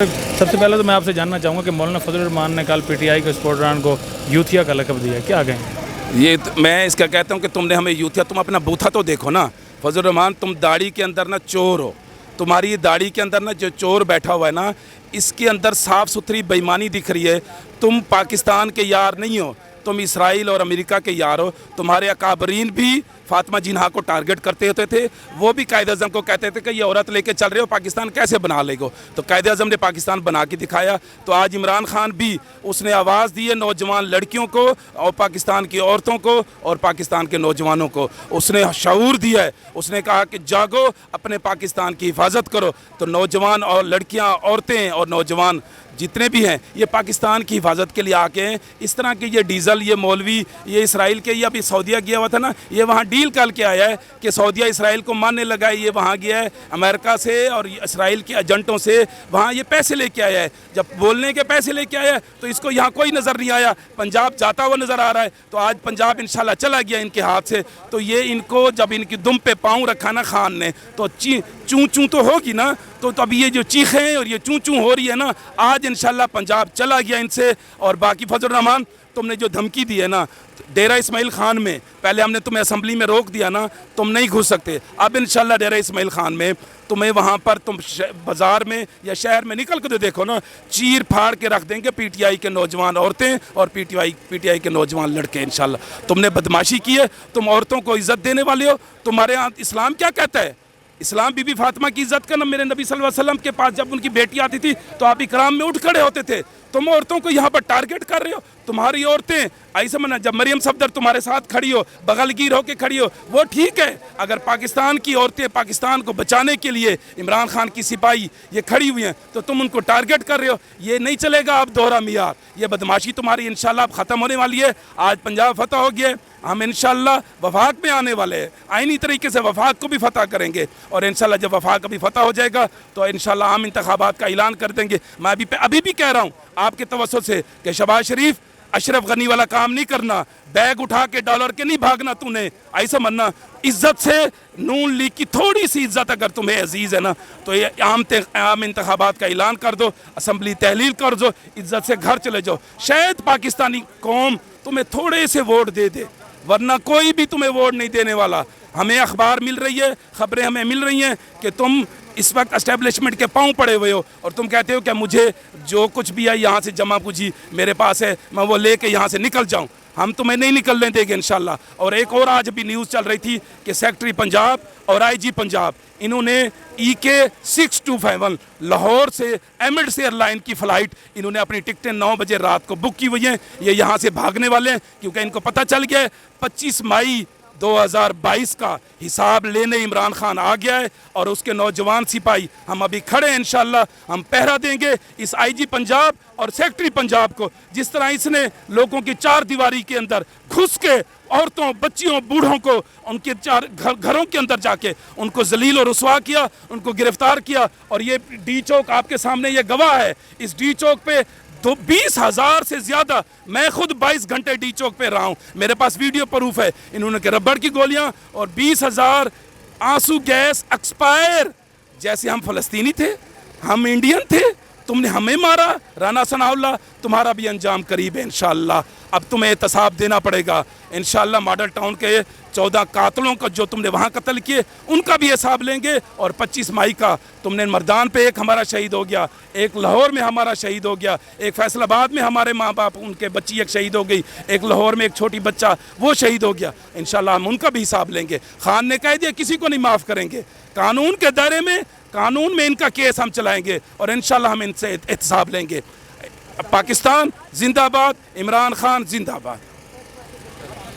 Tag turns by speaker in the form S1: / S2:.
S1: सबसे पहले तो मैं आपसे जानना चाहूँगा कि मौलाना फजल रहमान ने कल पीटीआई के स्पोर्टरान को यूथिया का लक़ब दिया, क्या कहें?
S2: ये मैं इसका कहता हूँ कि तुमने हमें यूथिया, तुम अपना बूथा तो देखो ना फजल रहमान, तुम दाढ़ी के अंदर ना चोर हो। तुम्हारी दाढ़ी के अंदर ना जो चोर बैठा हुआ है ना, इसके अंदर साफ़ सुथरी बेईमानी दिख रही है। तुम पाकिस्तान के यार नहीं हो, तुम इसराइल और अमेरिका के यार हो। तुम्हारे अकाबरीन भी फातिमा जिन्हा को टारगेट करते होते थे, वो भी कायद अज़म को कहते थे कि ये औरत लेके चल रहे हो, पाकिस्तान कैसे बना लेगो। तो कायद अज़म ने पाकिस्तान बना के दिखाया। तो आज इमरान खान भी उसने आवाज़ दी है नौजवान लड़कियों को और पाकिस्तान की औरतों को और पाकिस्तान के नौजवानों को, उसने शऊर दिया है। उसने कहा कि जागो, अपने पाकिस्तान की हिफाजत करो। तो नौजवान और लड़कियाँ, औरतें और नौजवान जितने भी हैं, ये पाकिस्तान की हिफाजत के लिए आके हैं। इस तरह के ये डीज़ल, ये मौलवी, ये इसराइल के, ये अभी सऊदीया गया हुआ था ना, ये वहाँ डील करके आया है कि सऊदीया इसराइल को मानने लगा है। ये वहाँ गया है अमेरिका से और इसराइल के एजेंटों से, वहाँ ये पैसे लेके आया है। जब बोलने के पैसे लेके आया है तो इसको यहाँ कोई नज़र नहीं आया। पंजाब जाता हुआ नज़र आ रहा है, तो आज पंजाब इंशाल्लाह चला गया इनके हाथ से। तो ये इनको जब इनकी दुम पे पाँव रखा ना खान ने, तो चूँ चूँ तो होगी ना। तो अभी ये जो चीखें और ये चूँ चूँ हो रही है ना, आज इंशाल्लाह पंजाब चला गया इनसे। और बाकी फजल रहमान, तुमने जो धमकी दी है ना डेरा इस्माइल खान में, पहले हमने तुम्हें असम्बली में रोक दिया ना, तुम नहीं घुस सकते। अब इंशाल्लाह डेरा इस्माइल खान में तुम्हें वहाँ पर तुम बाज़ार में या शहर में निकल कर देखो ना, चीर फाड़ के रख देंगे पीटीआई के नौजवान औरतें और पीटीआई के नौजवान लड़के। इंशाल्लाह तुमने बदमाशी की है, तुम औरतों को इज़्ज़त देने वाले हो। तुम्हारे यहाँ इस्लाम क्या कहता है? इस्लाम बीबी फातिमा की इज़्ज़त करना। मेरे नबी सल्लल्लाहु अलैहि वसल्लम के पास जब उनकी बेटी आती थी तो आप इकराम में उठ खड़े होते थे। तुम औरतों को यहाँ पर टारगेट कर रहे हो। तुम्हारी औरतें ऐसे मना, जब मरियम सफदर तुम्हारे साथ खड़ी हो, बगलगीर होके खड़ी हो, वो ठीक है। अगर पाकिस्तान की औरतें पाकिस्तान को बचाने के लिए इमरान खान की सिपाही ये खड़ी हुई हैं, तो तुम उनको टारगेट कर रहे हो। ये नहीं चलेगा अब दोहरा मियार। ये बदमाशी तुम्हारी इंशाल्लाह अब ख़त्म होने वाली है। आज पंजाब फतह हो गया है, हम इंशाल्लाह वफाक में आने वाले हैं, आईनी तरीके से वफाक को भी फतह करेंगे। और इंशाल्लाह जब वफाक अभी फतह हो जाएगा तो इंशाल्लाह आम इंतखाबात का ऐलान कर देंगे। मैं अभी भी कह रहा हूँ आपके तवज्जुह से कि शहबाज शरीफ, अशरफ गनी वाला काम नहीं करना, बैग उठा के डॉलर के नहीं भागना। तूने ऐसा मनना, इज्जत से नून लीग की थोड़ी सी इज्जत अगर तुम्हें अजीज़ है ना, तो ये आम इंतखाबात का ऐलान कर दो, असम्बली तहलील कर दो, इज्जत से घर चले जाओ। शायद पाकिस्तानी कौम तुम्हें थोड़े से वोट दे दे, वरना कोई भी तुम्हें वोट नहीं देने वाला। हमें अखबार मिल रही है, खबरें हमें मिल रही हैं कि तुम इस वक्त एस्टेब्लिशमेंट के पाँव पड़े हुए हो और तुम कहते हो कि मुझे जो कुछ भी है यहाँ से जमा पूंजी मेरे पास है, मैं वो लेके यहाँ से निकल जाऊँ। हम तुम्हें नहीं निकलने देंगे इंशाल्लाह। और एक और आज भी न्यूज़ चल रही थी कि सेक्रेटरी पंजाब और आईजी पंजाब, इन्होंने EK 625 लाहौर से एमिरेट्स एयरलाइन की फ़्लाइट, इन्होंने अपनी टिकटें 9 बजे रात को बुक की हुई हैं। ये यहाँ से भागने वाले हैं क्योंकि इनको पता चल गया है 25 मई 2022 का हिसाब लेने इमरान खान आ गया है। और उसके नौजवान सिपाही हम अभी खड़े हैं, इंशाल्लाह हम पहरा देंगे इस IG पंजाब और सेक्रेटरी पंजाब को। जिस तरह इसने लोगों की चार दीवारी के अंदर घुस के औरतों, बच्चियों, बूढ़ों को उनके घरों के अंदर जाके उनको जलील और रुसवा किया, उनको गिरफ्तार किया। और ये डी चौक आपके सामने ये गवाह है, इस डी चौक पे 20,000 से ज़्यादा, मैं खुद 22 घंटे डी चौक पे रहा हूँ, मेरे पास वीडियो प्रूफ है। इन्होंने के रबड़ की गोलियाँ और 20,000 आंसू गैस एक्सपायर। जैसे हम फ़लस्तीनी थे, हम इंडियन थे, तुमने हमें मारा। राना सनाउल्लाह, तुम्हारा भी अंजाम करीब है इंशाल्लाह। अब तुम्हें एहतसाब देना पड़ेगा इंशाल्लाह। मॉडल टाउन के 14 कातलों का जो तुमने वहाँ कत्ल किए, उनका भी हिसाब लेंगे। और 25 मई का तुमने मर्दान पे एक हमारा शहीद हो गया, एक लाहौर में हमारा शहीद हो गया, एक फैसलाबाद में हमारे माँ बाप, उनके बच्ची एक शहीद हो गई, एक लाहौर में एक छोटी बच्चा वो शहीद हो गया। इंशाल्लाह हम उनका भी हिसाब लेंगे। खान ने कह दिया किसी को नहीं माफ़ करेंगे। कानून के दायरे में, कानून में इनका केस हम चलाएंगे और इंशाल्लाह हम इनसे एहतसाब लेंगे। पाकिस्तान जिंदाबाद, इमरान खान जिंदाबाद।